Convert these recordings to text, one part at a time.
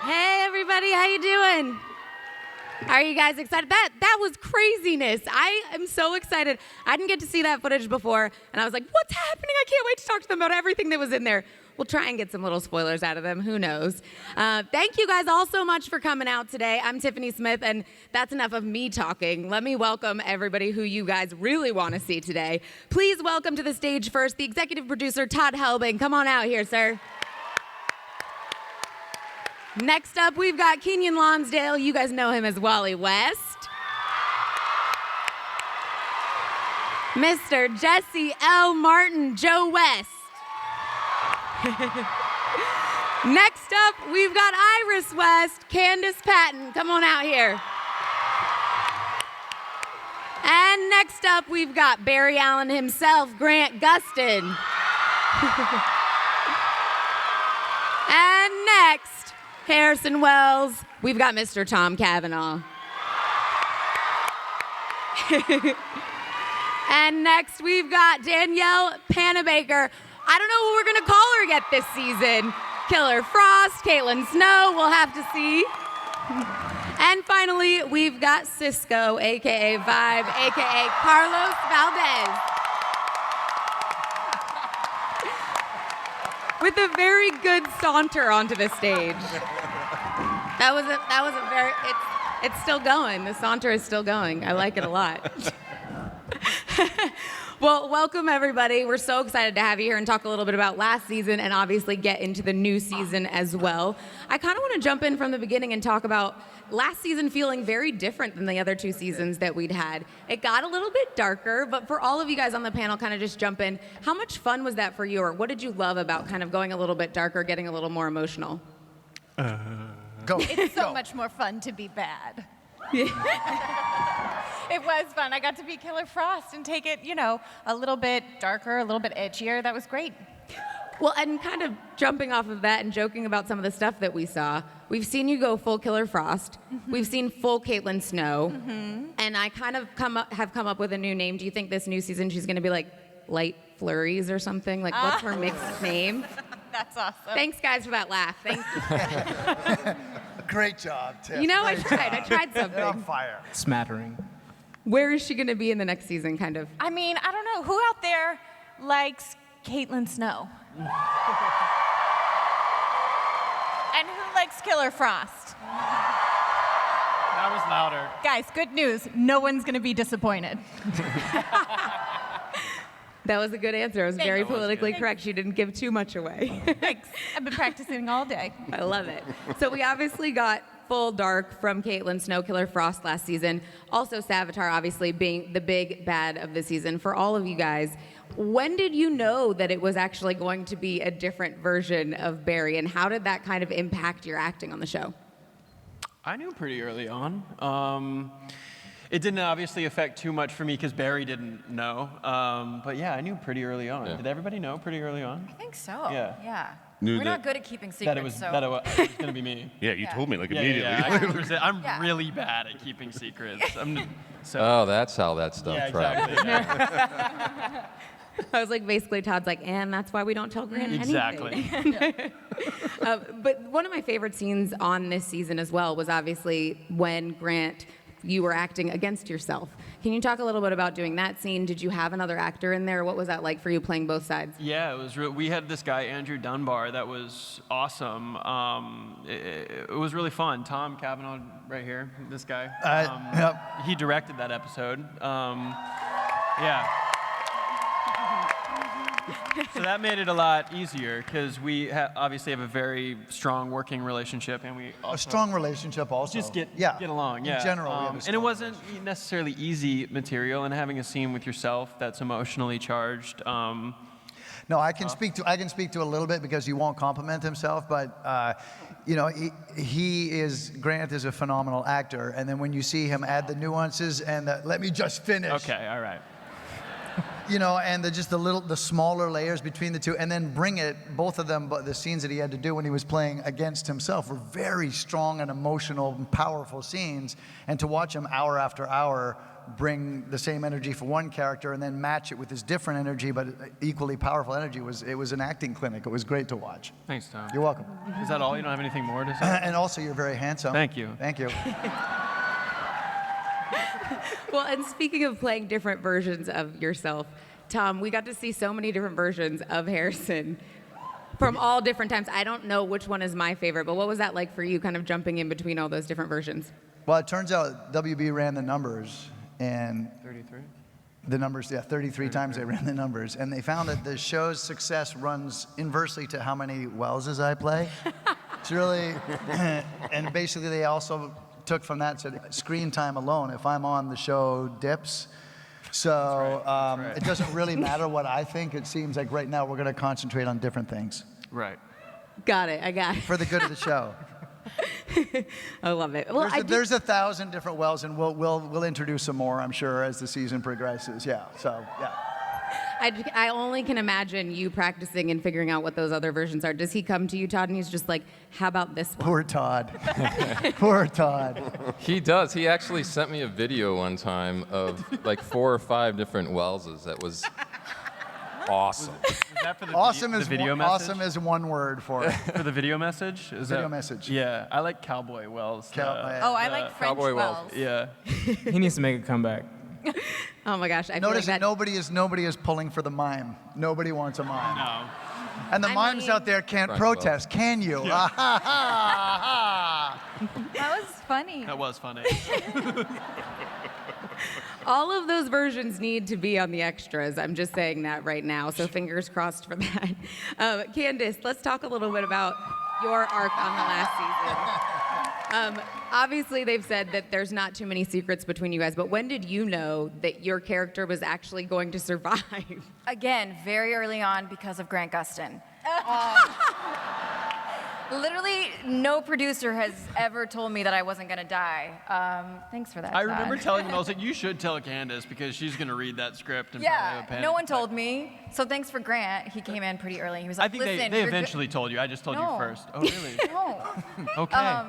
Hey everybody, how you doing? Are you guys excited? That was craziness. I am so excited. I didn't get to see that footage before, and I was like, what's happening? I can't wait to talk to them about everything that was in there. We'll try and get some little spoilers out of them. Who knows? Thank you guys all so much for coming out today. I'm Tiffany Smith, and that's enough of me talking. Let me welcome everybody who you guys really want to see today. Please welcome to the stage first the executive producer, Todd Helbing. Come on out here, sir. Next up, we've got Kenyon Lonsdale. You guys know him as Wally West. Mr. Jesse L. Martin, Joe West. Next up, we've got Iris West, Candace Patton. Come on out here. And next up, we've got Barry Allen himself, Grant Gustin. And next, Harrison Wells, we've got Mr. Tom Cavanaugh. And next, we've got Danielle Panabaker. I don't know what we're going to call her yet this season. Killer Frost, Caitlin Snow, we'll have to see. And finally, we've got Cisco, a.k.a. Vibe, a.k.a. Carlos Valdez. With a very good saunter onto the stage. That was a very, it's still going. The saunter is still going. I like it a lot. Well, welcome everybody. We're so excited to have you here and talk a little bit about last season and obviously get into the new season as well. I kind of want to jump in from the beginning and talk about last season feeling very different than the other two seasons that we'd had. It got a little bit darker, but for all of you guys on the panel, kind of just jump in. How much fun was that for you, or what did you love about kind of going a little bit darker, getting a little more emotional? Go. It's so much more fun to be bad. It was fun. I got to be Killer Frost and take it, a little bit darker, a little bit edgier. That was great. Well, and kind of jumping off of that and joking about some of the stuff that we saw, we've seen you go full Killer Frost. Mm-hmm. We've seen full Caitlin Snow. Mm-hmm. And I kind of have come up with a new name. Do you think this new season she's going to be like Light Flurries or something? Like, what's her mixed name? That's awesome. Thanks, guys, for that laugh. Thank you. Great job, Tiff. You know, I tried something. On fire. Smattering. Where is she going to be in the next season, kind of? I mean, I don't know. Who out there likes Caitlin Snow? And who likes Killer Frost? That was louder. Guys, good news. No one's going to be disappointed. That was a good answer. It was very politically correct. She didn't give too much away. Thanks. I've been practicing all day. I love it. So we obviously got full dark from Caitlin Snow, Killer Frost last season. Also Savitar obviously being the big bad of the season. For all of you guys, when did you know that it was actually going to be a different version of Barry, and how did that kind of impact your acting on the show? I knew pretty early on. It didn't obviously affect too much for me because Barry didn't know. But yeah, I knew pretty early on. Yeah. Did everybody know pretty early on? I think so. Yeah. We're not good at keeping secrets. That it was going to be me. Yeah, you told me like immediately. Yeah. I'm really bad at keeping secrets. Oh, that's how that stuff travels. Exactly. I was like, basically, Todd's like, and that's why we don't tell Grant anything. Exactly. But one of my favorite scenes on this season as well was obviously when Grant, you were acting against yourself. Can you talk a little bit about doing that scene? Did you have another actor in there? What was that like for you playing both sides? Yeah, it was. We had this guy Andrew Dunbar that was awesome. It was really fun. Tom Cavanaugh, right here, this guy. Yep. He directed that episode. Yeah. So that made it a lot easier because we obviously have a very strong working relationship, and we also A strong relationship also. just get along. Yeah. In general, we have a and it strong wasn't necessarily easy material, and having a scene with yourself that's emotionally charged. No, I can speak to a little bit because he won't compliment himself, but Grant is a phenomenal actor, and then when you see him add the nuances and let me just finish. Okay, all right. And the smaller layers between the two, and then bring it, both of them, but the scenes that he had to do when he was playing against himself were very strong and emotional and powerful scenes, and to watch him hour after hour bring the same energy for one character and then match it with his different energy, but equally powerful energy. It was an acting clinic. It was great to watch. Thanks, Tom. You're welcome. Is that all? You don't have anything more to say? And also, you're very handsome. Thank you. Thank you. Well, and speaking of playing different versions of yourself, Tom, we got to see so many different versions of Harrison from all different times. I don't know which one is my favorite, but what was that like for you, kind of jumping in between all those different versions? Well, it turns out WB ran the numbers, and 33? the numbers, yeah, 33 times they ran the numbers, and they found that the show's success runs inversely to how many Welleses I play. It's really, and basically they also took from that, said screen time alone, if I'm on, the show dips. So That's right. it doesn't really matter what I think. It seems like right now we're going to concentrate on different things Right. Got it. I got it. for the good of the show. I love it. Well, There's 1,000 different wells, and we'll introduce some more, I'm sure, as the season progresses. Yeah. So yeah. I only can imagine you practicing and figuring out what those other versions are. Does he come to you, Todd, and he's just like, how about this one? Poor Todd. Poor Todd. He does. He actually sent me a video one time of like 4 or 5 different Welleses. That was awesome. Is that for the Awesome the is video one, message? awesome is one word for it. For the video message? Is Video that, message. Yeah, I like Cowboy Wells. Oh, I like French Cowboy wells. Wells. Yeah. He needs to make a comeback. Oh my gosh, I feel Notice like that that. nobody is pulling for the mime. Nobody wants a mime. No. And the I mimes mean- out there can't Frank Wells. protest, can you? That was funny. That was funny. All of those versions need to be on the extras. I'm just saying that right now, so fingers crossed for that. Candace, let's talk a little bit about your arc on the last season. Obviously, they've said that there's not too many secrets between you guys, but when did you know that your character was actually going to survive? Again, very early on because of Grant Gustin. Literally, no producer has ever told me that I wasn't gonna die. Thanks for that. I Todd. remember telling him, I was like, you should tell Candace because she's going to read that script and probably have a Yeah, panic no one attack. told me. So thanks for Grant. He came in pretty early. He was like, I think "Listen, they you're eventually told you. I just told you No. first. Oh, really? No." Okay.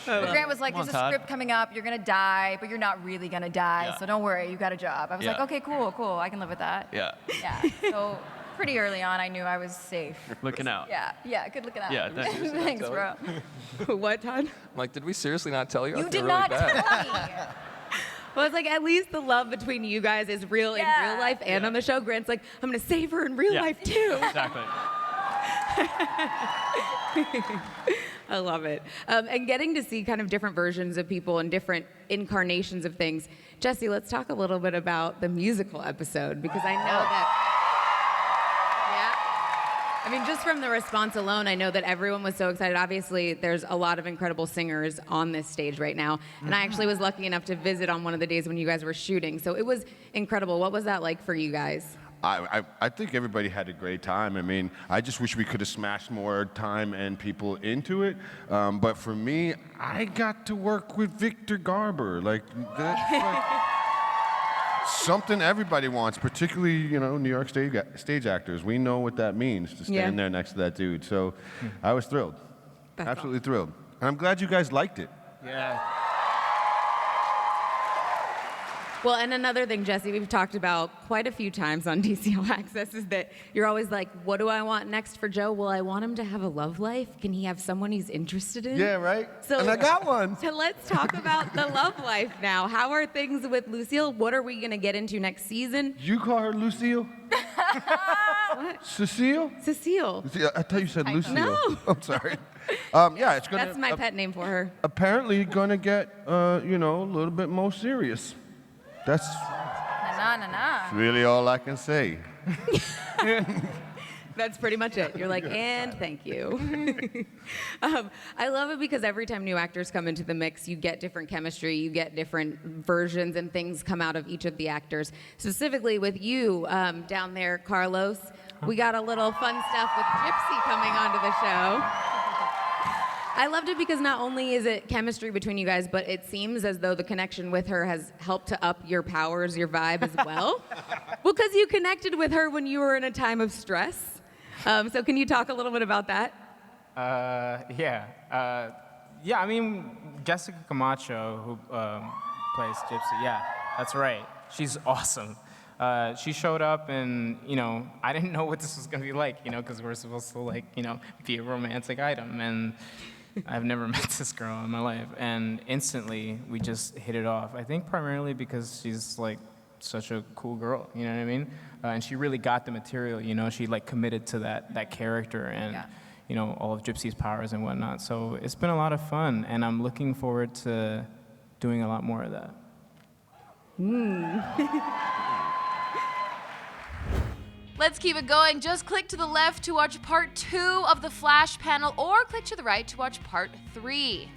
But Grant was like, Come on, "There's a Todd. script coming up. You're gonna die, but you're not really gonna die. Yeah. So don't worry. You got a job." I was like, Yeah. "Okay, cool. I can live with that." Yeah. Yeah. So pretty early on, I knew I was safe. Looking out. Yeah. Good looking out. Yeah, thanks. Thanks, bro. What, Todd? I'm like, did we seriously not tell you? I You feel did really not bad. tell me. Well, it's like at least the love between you guys is real in Yeah. real life and Yeah. on the show. Grant's like, I'm gonna save her in real Yeah. life too. Exactly. I love it. And getting to see kind of different versions of people and different incarnations of things. Jesse, let's talk a little bit about the musical episode because I know that. Yeah. I mean, just from the response alone, I know that everyone was so excited. Obviously, there's a lot of incredible singers on this stage right now. And I actually was lucky enough to visit on one of the days when you guys were shooting. So it was incredible. What was that like for you guys? I think everybody had a great time. I mean, I just wish we could have smashed more time and people into it. But for me, I got to work with Victor Garber. Like, that's like something everybody wants, particularly, New York stage actors. We know what that means to stand Yeah. there next to that dude. So I was thrilled. That's Absolutely thrilled. And I'm glad you guys liked it. Yeah. Well, and another thing, Jesse, we've talked about quite a few times on DCL Access is that you're always like, what do I want next for Joe? Well, I want him to have a love life. Can he have someone he's interested in? Yeah, right? So- And I got one. So let's talk about the love life now. How are things with Lucille? What are we going to get into next season? You call her Lucille? Cecile? Cecile. I thought you said Lucille. No. I'm sorry. Yeah, it's gonna. That's my pet name for her. Apparently, gonna get a little bit more serious. That's Nah. really all I can say. That's pretty much it. You're like, and thank you. I love it because every time new actors come into the mix, you get different chemistry, you get different versions, and things come out of each of the actors. Specifically with you down there, Carlos, we got a little fun stuff with Gypsy coming onto the show. I loved it because not only is it chemistry between you guys, but it seems as though the connection with her has helped to up your powers, your vibe as well. Because you connected with her when you were in a time of stress. So can you talk a little bit about that? Yeah. I mean, Jessica Camacho, who plays Gypsy. Yeah, that's right. She's awesome. She showed up, and I didn't know what this was gonna be like, because we're supposed to be a romantic item, and I've never met this girl in my life, and instantly we just hit it off. I think primarily because she's such a cool girl, you know what I mean? And she really got the material, she committed to that character and all of Gypsy's powers and whatnot. So it's been a lot of fun, and I'm looking forward to doing a lot more of that. Let's keep it going. Just click to the left to watch part 2 of the Flash panel, or click to the right to watch part 3.